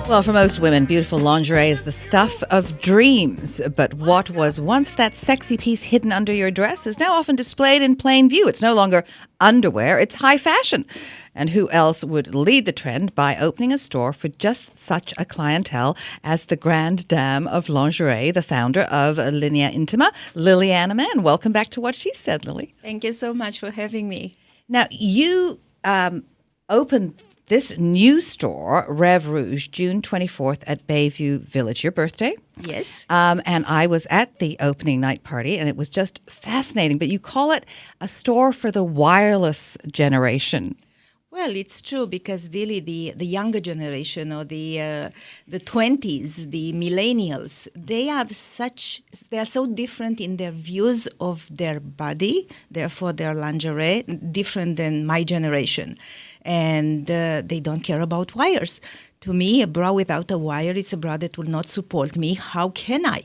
Well, for most women, beautiful lingerie is the stuff of dreams. But what was once that sexy piece hidden under your dress is now often displayed in plain view. It's no longer underwear, it's high fashion. And who else would lead the trend by opening a store for just such a clientele as the grande dame of lingerie, the founder of Linea Intima, Liliana Mann. Welcome back to What She Said, Lily. Thank you so much for having me. Now, you opened this new store, Rev Rouge, June 24th at Bayview Village, your birthday. Yes. And I was at the opening night party, and it was just fascinating. But you call it a store for the wireless generation. Well, it's true because really the younger generation or the 20s, the millennials, they are so different in their views of their body, therefore their lingerie, different than my generation. And they don't care about wires. To me, a bra without a wire, it's a bra that will not support me. How can I?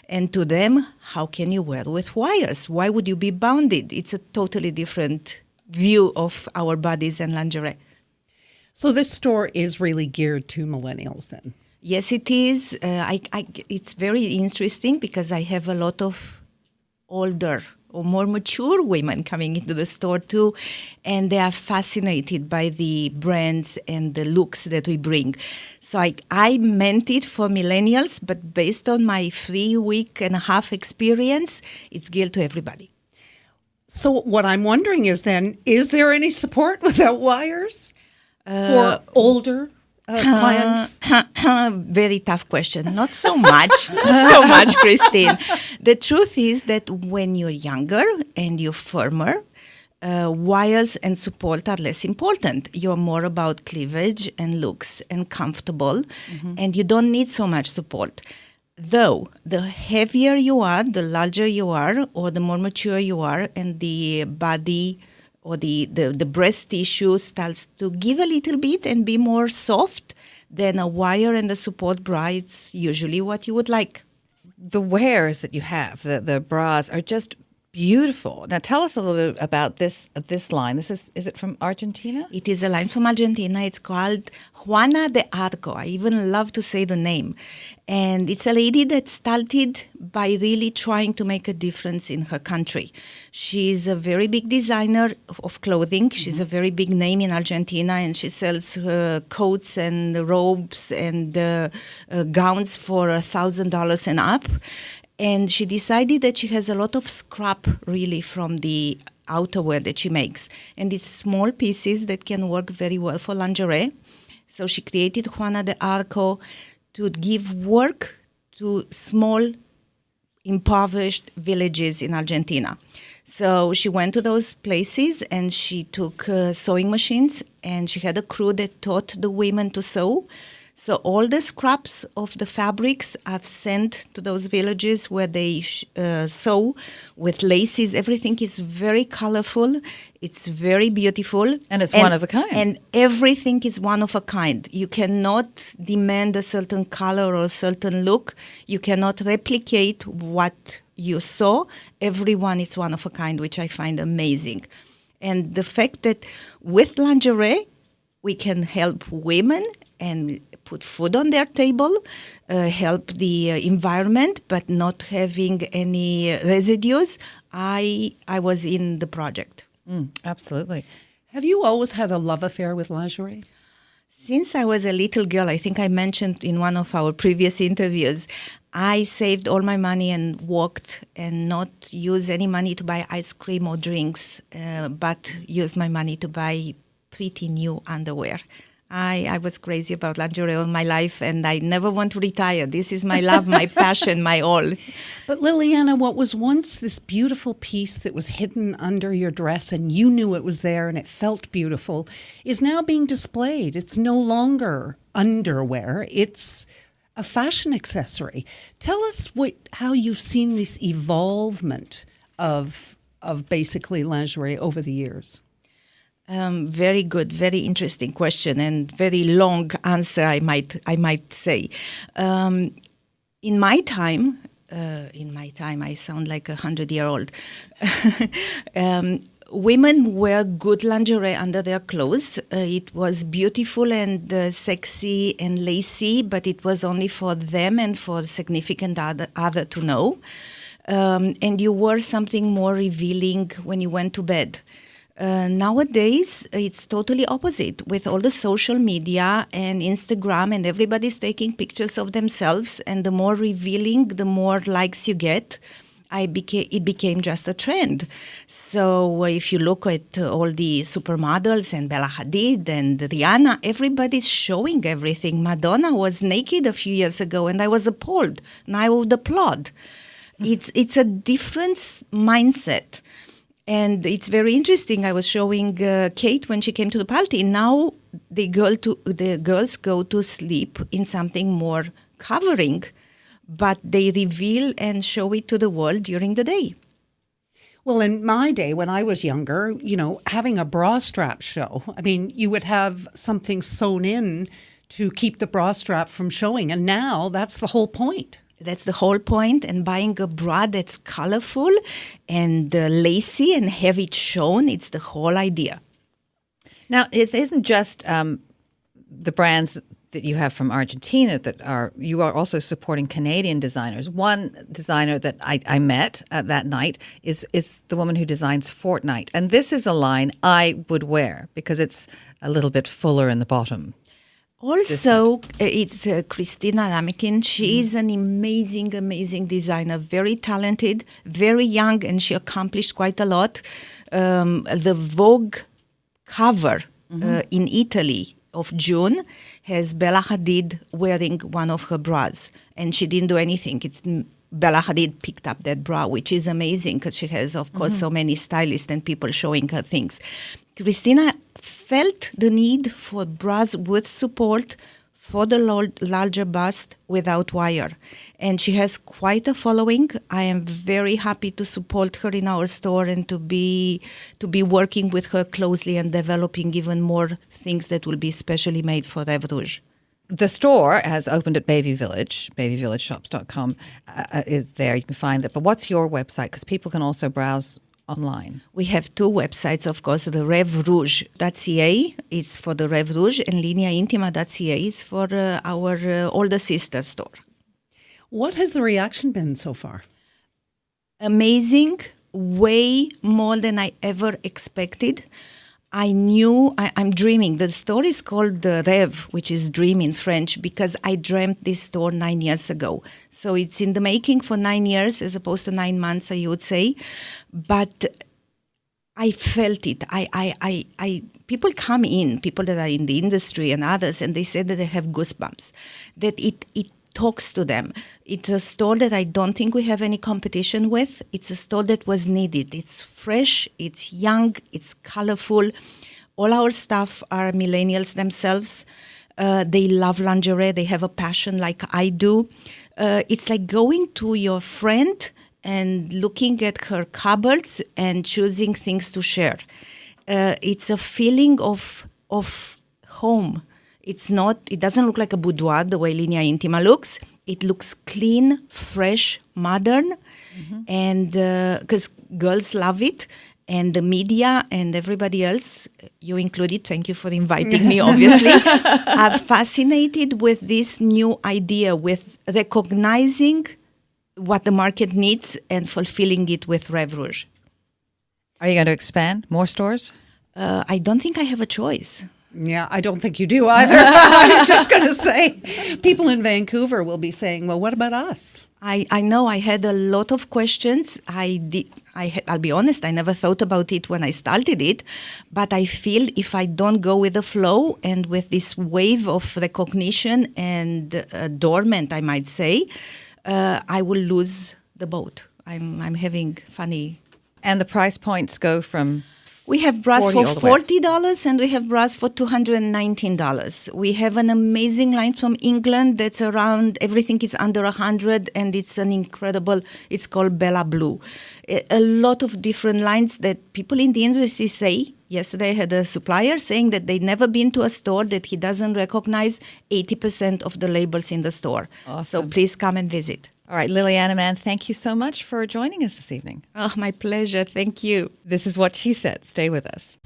And to them, how can you wear with wires? Why would you be bounded? It's a totally different view of our bodies and lingerie. So this store is really geared to millennials then? Yes, it is. It's very interesting because I have a lot of older or more mature women coming into the store too, and they are fascinated by the brands and the looks that we bring. So I meant it for millennials, but based on my 3.5 week experience, it's geared to everybody. So what I'm wondering is then, is there any support without wires for older clients? Very tough question. Not so much. Not so much, Christine. The truth is that when you're younger and you're firmer, wires and support are less important. You're more about cleavage and looks and comfortable, and you don't need so much support. Though, the heavier you are, the larger you are, or the more mature you are, and the body or the breast tissue starts to give a little bit and be more soft, then a wire and a support bra is usually what you would like. The wares that you have, the bras, are just beautiful. Now, tell us a little bit about this line. Is it from Argentina? It is a line from Argentina. It's called Juana de Arco. I even love to say the name. And it's a lady that started by really trying to make a difference in her country. She's a very big designer of clothing. She's a very big name in Argentina, and she sells coats and robes and gowns for $1,000 and up. And she decided that she has a lot of scrap, really, from the outerwear that she makes. And it's small pieces that can work very well for lingerie. So she created Juana de Arco to give work to small, impoverished villages in Argentina. So she went to those places and she took sewing machines, and she had a crew that taught the women to sew. So all the scraps of the fabrics are sent to those villages where they sew with laces. Everything is very colorful. It's very beautiful. And it's one of a kind. And everything is one of a kind. You cannot demand a certain color or a certain look. You cannot replicate what you saw. Everyone is one of a kind, which I find amazing. And the fact that with lingerie, we can help women and put food on their table, help the environment, but not having any residues. I was in the project. Absolutely. Have you always had a love affair with lingerie? Since I was a little girl, I think I mentioned in one of our previous interviews, I saved all my money and walked and not use any money to buy ice cream or drinks, but used my money to buy pretty new underwear. I was crazy about lingerie all my life, and I never want to retire. This is my love, my passion, my all. But Liliana, what was once this beautiful piece that was hidden under your dress and you knew it was there and it felt beautiful is now being displayed. It's no longer underwear. It's a fashion accessory. Tell us how you've seen this evolvement of basically lingerie over the years. Very good, very interesting question, and very long answer. I might say. In my time, I sound like 100-year-old. women wear good lingerie under their clothes. It was beautiful and sexy and lacy, but it was only for them and for significant other to know. And you wore something more revealing when you went to bed. Nowadays, it's totally opposite with all the social media and Instagram, and everybody's taking pictures of themselves. And the more revealing, the more likes you get. It became just a trend. So if you look at all the supermodels and Bella Hadid and Rihanna, everybody's showing everything. Madonna was naked a few years ago, and I was appalled. Now I would applaud. It's a different mindset. And it's very interesting. I was showing Kate when she came to the party. Now the girls go to sleep in something more covering, but they reveal and show it to the world during the day. Well, in my day, when I was younger, having a bra strap show, I mean, you would have something sewn in to keep the bra strap from showing. And now that's the whole point. That's the whole point. And buying a bra that's colorful and lacy and have it shown, it's the whole idea. Now, it isn't just the brands that you have from Argentina you are also supporting Canadian designers. One designer that I met that night is the woman who designs Fortnite. And this is a line I would wear because it's a little bit fuller in the bottom. Also, it's Christina Lamikin. She is an amazing, amazing designer, very talented, very young, and she accomplished quite a lot. The Vogue cover in Italy of June has Bella Hadid wearing one of her bras, and she didn't do anything. Bella Hadid picked up that bra, which is amazing because she has, of course, so many stylists and people showing her things. Christina felt the need for bras with support for the larger bust without wire. And she has quite a following. I am very happy to support her in our store and to be working with her closely and developing even more things that will be specially made for Rêve Rouge. The store has opened at Bayview Village. BayviewVillageShops.com is there. You can find that. But what's your website? Because people can also browse online. We have two websites, of course. The RêveRouge.ca is for the Rêve Rouge, and LineaIntima.ca is for our older sister store. What has the reaction been so far? Amazing, way more than I ever expected. I knew I'm dreaming. The store is called Rêve, which is dream in French, because I dreamt this store 9 years ago. So it's in the making for 9 years as opposed to 9 months, I would say. But I felt it. People come in, people that are in the industry and others, and they say that they have goosebumps, that it talks to them. It's a store that I don't think we have any competition with. It's a store that was needed. It's fresh, it's young, it's colorful. All our staff are millennials themselves. They love lingerie. They have a passion like I do. It's like going to your friend and looking at her cupboards and choosing things to share. It's a feeling of home. It doesn't look like a boudoir the way Linea Intima looks. It looks clean, fresh, modern, and because girls love it, and the media and everybody else, you included, thank you for inviting me, obviously, are fascinated with this new idea, with recognizing what the market needs and fulfilling it with Rêve Rouge. Are you going to expand more stores? I don't think I have a choice. Yeah, I don't think you do either. I was just going to say, people in Vancouver will be saying, well, what about us? I know I had a lot of questions. I'll be honest, I never thought about it when I started it, but I feel if I don't go with the flow and with this wave of recognition and dormant, I might say, I will lose the boat. I'm having funny. And the price points go from... We have bras for $40 and we have bras for $219. We have an amazing line from England that's around, everything is under 100 and it's an incredible, it's called Bella Blue. A lot of different lines that people in the industry say. Yesterday I had a supplier saying that they'd never been to a store that he doesn't recognize 80% of the labels in the store. Awesome. So please come and visit. All right, Liliana Mann, thank you so much for joining us this evening. Oh, my pleasure. Thank you. This is What She Said. Stay with us.